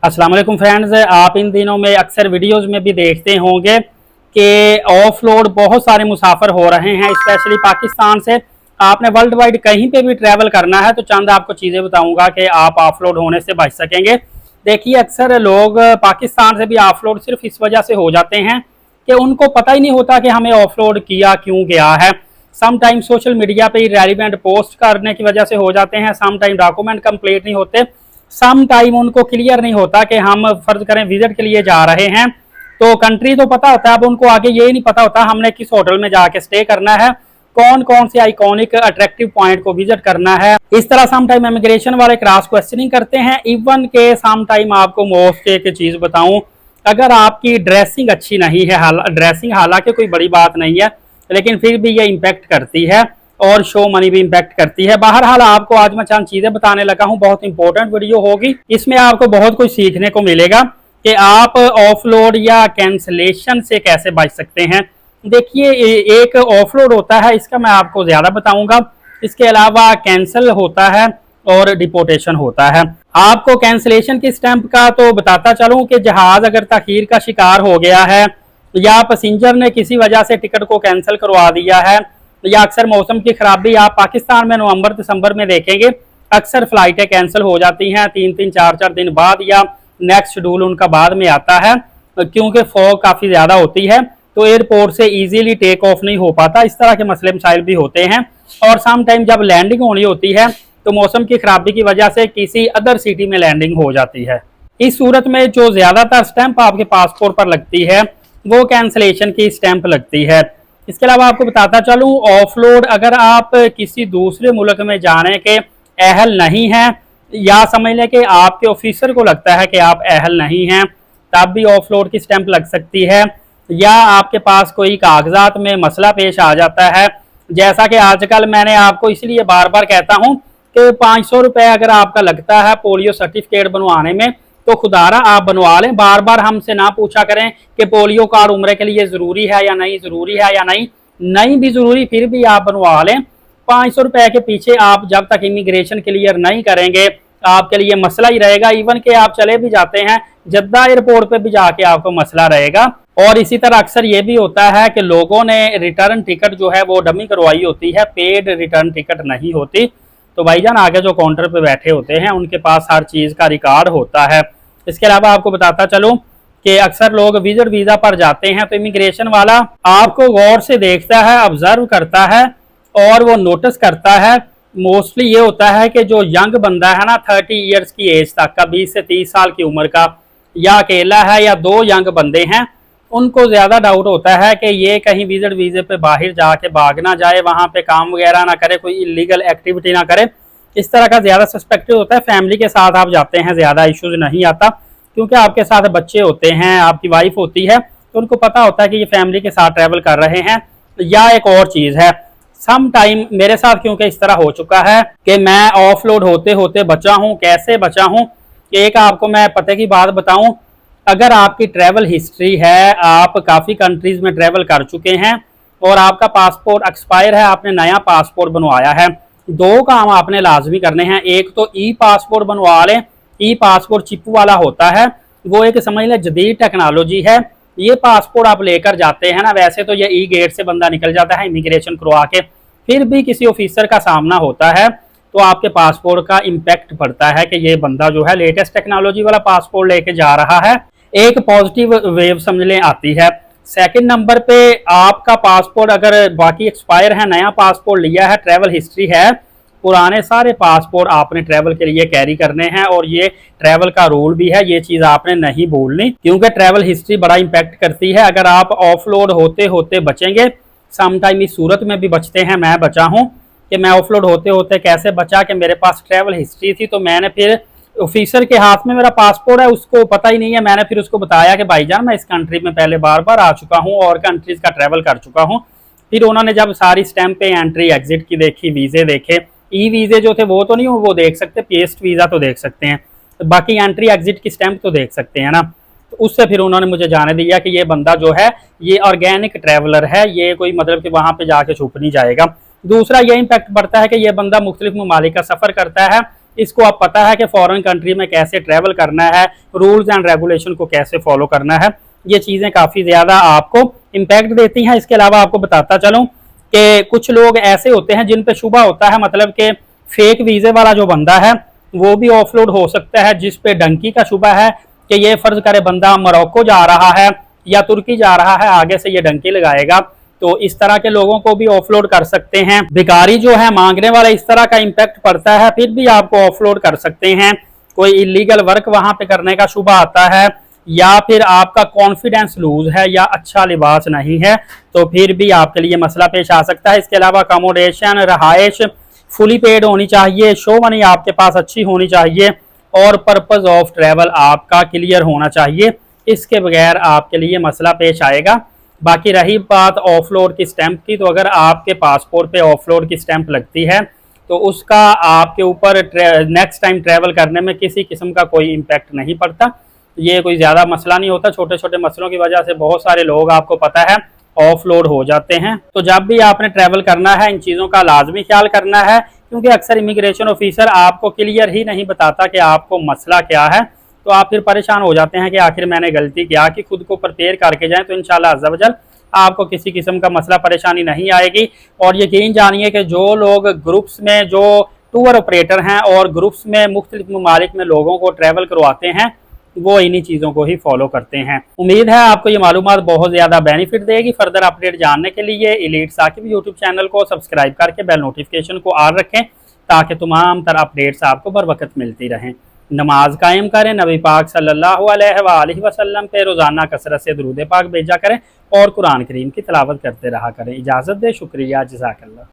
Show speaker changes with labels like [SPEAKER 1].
[SPEAKER 1] अस्सलाम वालेकुम फ्रेंड्स, आप इन दिनों में अक्सर वीडियोस में भी देखते होंगे कि ऑफलोड बहुत सारे मुसाफिर हो रहे हैं, स्पेशली पाकिस्तान से। आपने वर्ल्ड वाइड कहीं पे भी ट्रैवल करना है तो चंद आपको चीज़ें बताऊंगा कि आप ऑफलोड होने से बच सकेंगे। देखिए, अक्सर लोग पाकिस्तान से भी ऑफलोड सिर्फ इस वजह से हो जाते हैं कि उनको पता ही नहीं होता कि हमें ऑफलोड किया क्यों गया है। सम टाइम सोशल मीडिया पे रेलिवेंट पोस्ट करने की वजह से हो जाते हैं, सम टाइम डॉक्यूमेंट कंप्लीट नहीं होते, सम टाइम उनको क्लियर नहीं होता कि हम फर्ज करें विजिट के लिए जा रहे हैं तो कंट्री तो पता होता है, अब उनको आगे ये नहीं पता होता हमने किस होटल में जाके स्टे करना है, कौन कौन से आइकॉनिक अट्रैक्टिव पॉइंट को विजिट करना है। इस तरह सम टाइम इमिग्रेशन वाले क्रॉस क्वेश्चनिंग करते हैं। इवन के सम टाइम आपको मोस्ट एक चीज बताऊं, अगर आपकी ड्रेसिंग अच्छी नहीं है, ड्रेसिंग हालांकि कोई बड़ी बात नहीं है लेकिन फिर भी ये इम्पेक्ट करती है और शो मनी भी इम्पैक्ट करती है। बहरहाल आपको आज मैं चंद चीजें बताने लगा हूं, बहुत इंपॉर्टेंट वीडियो होगी, इसमें आपको बहुत कुछ सीखने को मिलेगा कि आप ऑफलोड या कैंसलेशन से कैसे बच सकते हैं। देखिए, एक ऑफलोड होता है, इसका मैं आपको ज्यादा बताऊंगा। इसके अलावा कैंसिल होता है और डिपोर्टेशन होता है। आपको कैंसलेशन की स्टैंप का तो बताता चलूं कि जहाज अगर ताखीर का शिकार हो गया है या पैसेंजर ने किसी वजह से टिकट को कैंसिल करवा दिया है या अक्सर मौसम की खराबी, आप पाकिस्तान में नवंबर दिसंबर में देखेंगे अक्सर फ्लाइटें कैंसिल हो जाती हैं 3-3 4-4 दिन बाद, या नेक्स्ट शेड्यूल उनका बाद में आता है क्योंकि फॉग काफ़ी ज़्यादा होती है तो एयरपोर्ट से इजीली टेक ऑफ नहीं हो पाता। इस तरह के मसले मसाइल भी होते हैं। और सम टाइम जब लैंडिंग होनी होती है तो मौसम की खराबी की वजह से किसी अदर सिटी में लैंडिंग हो जाती है। इस सूरत में जो ज़्यादातर स्टैंप आपके पासपोर्ट पर लगती है वो कैंसलेशन की स्टैंप लगती है। इसके अलावा आपको बताता चलूं, ऑफलोड अगर आप किसी दूसरे मुल्क में जाने के अहल नहीं हैं या समझ लें कि आपके ऑफिसर को लगता है कि आप अहल नहीं हैं, तब भी ऑफलोड की स्टैंप लग सकती है। या आपके पास कोई कागजात में मसला पेश आ जाता है, जैसा कि आजकल मैंने आपको इसलिए बार बार कहता हूं कि 500 रुपये अगर आपका लगता है पोलियो सर्टिफिकेट बनवाने में तो खुदारा आप बनवा लें। बार बार हमसे ना पूछा करें कि पोलियो कार्ड उम्र के लिए ज़रूरी है या नहीं, ज़रूरी है या नहीं भी ज़रूरी, फिर भी आप बनवा लें। 500 रुपये के पीछे आप जब तक इमिग्रेशन क्लियर नहीं करेंगे आपके लिए मसला ही रहेगा। इवन के आप चले भी जाते हैं जद्दा एयरपोर्ट पे भी जाके आपको मसला रहेगा। और इसी तरह अक्सर ये भी होता है कि लोगों ने रिटर्न टिकट जो है वो डमी करवाई होती है, पेड रिटर्न टिकट नहीं होती। तो भाईजान आगे जो काउंटर पे बैठे होते हैं उनके पास हर चीज़ का रिकॉर्ड होता है। इसके अलावा आपको बताता चलूं कि अक्सर लोग विजिट वीज़ा पर जाते हैं तो इमिग्रेशन वाला आपको गौर से देखता है, ऑब्जर्व करता है और वो नोटिस करता है। मोस्टली ये होता है कि जो यंग बंदा है ना 30 ईयर्स की एज तक का, 20 से 30 साल की उम्र का, या अकेला है या दो यंग बंदे हैं, उनको ज़्यादा डाउट होता है कि ये कहीं विजिट वीज़े पे बाहर जाके भाग ना जाए, वहाँ पे काम वगैरह ना करे, कोई इलीगल एक्टिविटी ना करे। इस तरह का ज़्यादा सस्पेक्टेड होता है। फैमिली के साथ आप जाते हैं ज़्यादा इश्यूज नहीं आता क्योंकि आपके साथ बच्चे होते हैं, आपकी वाइफ होती है, तो उनको पता होता है कि ये फैमिली के साथ ट्रैवल कर रहे हैं। या एक और चीज़ है, सम टाइम मेरे साथ क्योंकि इस तरह हो चुका है कि मैं ऑफलोड होते होते बचा हूँ। कैसे बचा हूँ? एक आपको मैं पते की बात बताऊँ, अगर आपकी ट्रैवल हिस्ट्री है, आप काफ़ी कंट्रीज़ में ट्रैवल कर चुके हैं और आपका पासपोर्ट एक्सपायर है, आपने नया पासपोर्ट बनवाया है, दो काम आपने लाजमी करने हैं। एक तो ई पासपोर्ट बनवा लें। ई पासपोर्ट चिप वाला होता है, वो एक समझ लें जदीद टेक्नोलॉजी है। ये पासपोर्ट आप लेकर जाते हैं ना, वैसे तो ये ई गेट से बंदा निकल जाता है इमिग्रेशन करवा के, फिर भी किसी ऑफिसर का सामना होता है तो आपके पासपोर्ट का इम्पैक्ट पड़ता है कि ये बंदा जो है लेटेस्ट टेक्नोलॉजी वाला पासपोर्ट लेके जा रहा है। एक पॉजिटिव वेव समझ लें आती है। सेकंड नंबर पे आपका पासपोर्ट अगर बाकी एक्सपायर है, नया पासपोर्ट लिया है, ट्रैवल हिस्ट्री है, पुराने सारे पासपोर्ट आपने ट्रैवल के लिए कैरी करने हैं और ये ट्रैवल का रूल भी है, ये चीज़ आपने नहीं भूलनी क्योंकि ट्रैवल हिस्ट्री बड़ा इम्पैक्ट करती है। अगर आप ऑफलोड होते होते बचेंगे, सम टाइम इस सूरत में भी बचते हैं, मैं बचा हूँ कि मैं ऑफलोड होते होते कैसे बचा कि मेरे पास ट्रैवल हिस्ट्री थी तो मैंने फिर ऑफिसर के हाथ में मेरा पासपोर्ट है, उसको पता ही नहीं है, मैंने फिर उसको बताया कि भाईजान मैं इस कंट्री में पहले बार बार आ चुका हूँ और कंट्रीज का ट्रैवल कर चुका हूँ। फिर उन्होंने जब सारी स्टैंप पे एंट्री एग्जिट की देखी, वीज़े देखे, ई वीज़े जो थे वो तो नहीं वो देख सकते, पेस्ट वीज़ा तो देख सकते हैं, तो बाकी एंट्री एग्जिट की स्टैंप तो देख सकते हैं ना। तो उससे फिर उन्होंने मुझे जाने दिया कि ये बंदा जो है ये ऑर्गेनिक ट्रैवलर है, ये कोई मतलब कि वहाँ पे जाके छुप नहीं जाएगा। दूसरा ये इम्पैक्ट बढ़ता है कि ये बंदा मुख्तलिफ ममालिक का सफ़र करता है इसको अब पता है कि फॉरेन कंट्री में कैसे ट्रैवल करना है, रूल्स एंड रेगुलेशन को कैसे फॉलो करना है। ये चीज़ें काफ़ी ज़्यादा आपको इम्पैक्ट देती हैं। इसके अलावा आपको बताता चलूँ कि कुछ लोग ऐसे होते हैं जिन पे शुबा होता है, मतलब कि फेक वीज़े वाला जो बंदा है वो भी ऑफलोड हो सकता है, जिस पे डंकी का शुबा है कि ये फर्ज करे बंदा मोरक्को जा रहा है या तुर्की जा रहा है, आगे से ये डंकी लगाएगा, तो इस तरह के लोगों को भी ऑफलोड कर सकते हैं। भिखारी जो है, मांगने वाला, इस तरह का इम्पैक्ट पड़ता है, फिर भी आपको ऑफलोड कर सकते हैं। कोई इलीगल वर्क वहां पे करने का शुबा आता है, या फिर आपका कॉन्फिडेंस लूज है, या अच्छा लिबास नहीं है, तो फिर भी आपके लिए मसला पेश आ सकता है। इसके अलावा अकोमोडेशन, रहायश फुली पेड होनी चाहिए, शो मनी आपके पास अच्छी होनी चाहिए, और पर्पज ऑफ ट्रैवल आपका क्लियर होना चाहिए। इसके बगैर आपके लिए मसला पेश आएगा। बाकी रही बात ऑफलोड की स्टैंप की, तो अगर आपके पासपोर्ट पे ऑफलोड की स्टैंप लगती है तो उसका आपके ऊपर नेक्स्ट टाइम ट्रैवल करने में किसी किस्म का कोई इम्पैक्ट नहीं पड़ता। ये कोई ज़्यादा मसला नहीं होता। छोटे छोटे मसलों की वजह से बहुत सारे लोग, आपको पता है, ऑफलोड हो जाते हैं। तो जब भी आपने ट्रैवल करना है, इन चीज़ों का लाजमी ख्याल करना है, क्योंकि अक्सर इमिग्रेशन ऑफिसर आपको क्लियर ही नहीं बताता कि आपको मसला क्या है। तो आप फिर परेशान हो जाते हैं कि आखिर मैंने गलती क्या की। खुद को प्रिपेयर करके जाएं तो इंशाल्लाह अज़्ज़ा वजल आपको किसी किस्म का मसला परेशानी नहीं आएगी। और यकीन जानिए कि जो लोग ग्रुप्स में, जो टूर ऑपरेटर हैं और ग्रुप्स में मुख्तलिफ ममालिक में लोगों को ट्रैवल करवाते हैं, वो इन्हीं चीज़ों को ही फॉलो करते हैं। उम्मीद है आपको ये मालूमात बहुत ज़्यादा बेनिफिट देगी। फर्दर अपडेट जानने के लिए एलीट साकिब यूट्यूब चैनल को सब्सक्राइब करके बेल नोटिफिकेशन को ऑन रखें, ताकि तमाम तरह अपडेट्स आपको बर वक्त मिलती रहें। नमाज कायम करें, नबी पाक सल्लल्लाहु अलैहि वसल्लम पे रोज़ाना कसरत से दुरूद पाक भेजा करें, और कुरान करीम की तिलावत करते रहा करें। इजाज़त दे, शुक्रिया, जज़ाकल्लाह।